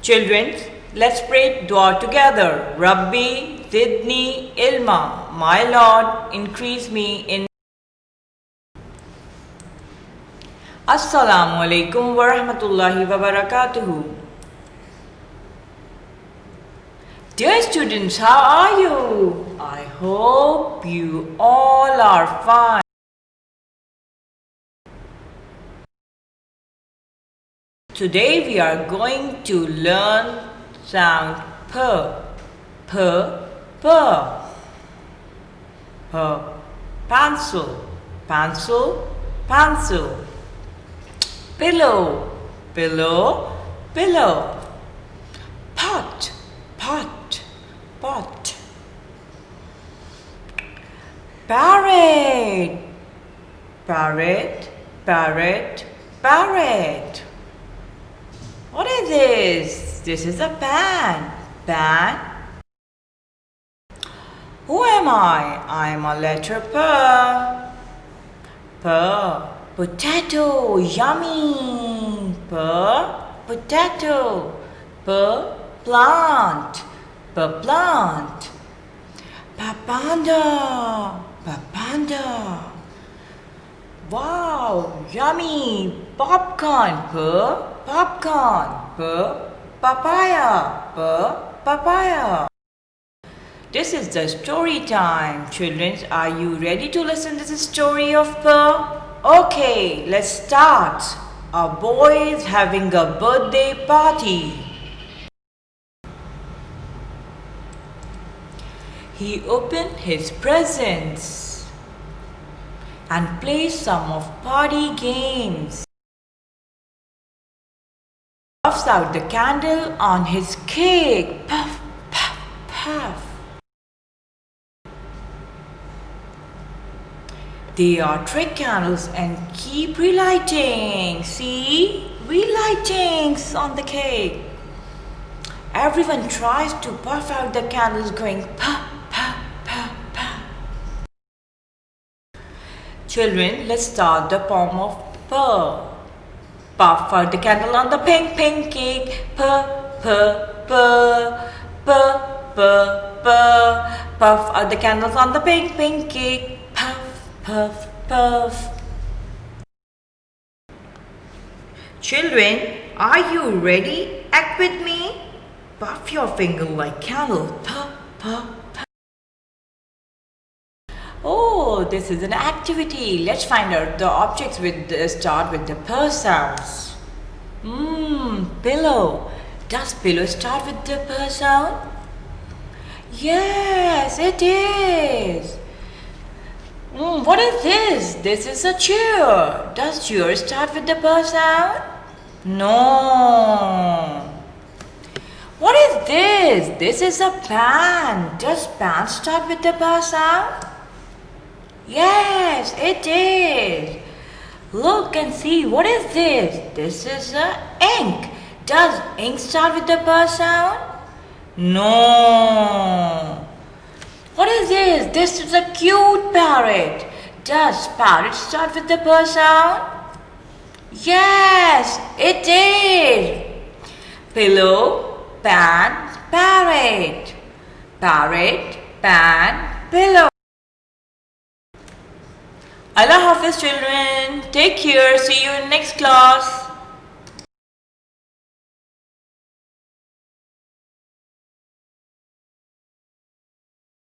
Children, let's pray dua together. Rabbi zidni ilma. My Lord, increase me in. Assalamu alaikum wa rahmatullahi wa barakatuhu. Dear students, how are you? I hope you all are fine. Today we are going to learn sound p, p, p. P, pencil, pencil, pencil. Pillow, pillow, pillow. Pot, pot, pot. Parrot, parrot, parrot, parrot. What is this? This is a pan. Pan. Who am I? I am a letter P. P. Potato. Yummy. P. Potato. P. Plant. P. Plant. Papanda. Papanda. Wow, yummy. Popcorn. P. Popcorn. P. Papaya. P. Papaya. This is the story time. Children, are you ready to listen to the story of P? Okay, let's start. A boy is having a birthday party. He opened his presents and plays some of party games. Puffs out the candle on his cake. Puff, puff, puff. They are trick candles and keep relighting. See? Relightings on the cake. Everyone tries to puff out the candles going puff, puff, puff, puff. Children, let's start the poem of P. Puff out the candle on the pink, pink cake. P, p, p, p, p, p. Puff out the candles on the pink, pink cake. Puff, puff, puff. Children, are you ready? Act with me. Puff your finger like candle. Puff, puff, puff. Oh, this is an activity. Let's find out the objects start with the P sounds. Pillow. Does pillow start with the P sound? Yes, it is. What is this? This is a chair. Does chair start with the P sound? No. What is this? This is a pan. Does pan start with the P sound? Yes, it is. Look and see. What is this? This is ink. Does ink start with the P sound? No. What is this? This is a cute parrot. Does parrot start with the P sound? Yes, it is. Pillow, pan, parrot. Parrot, pan, pillow. Allah Hafiz children. Take care. See you in next class.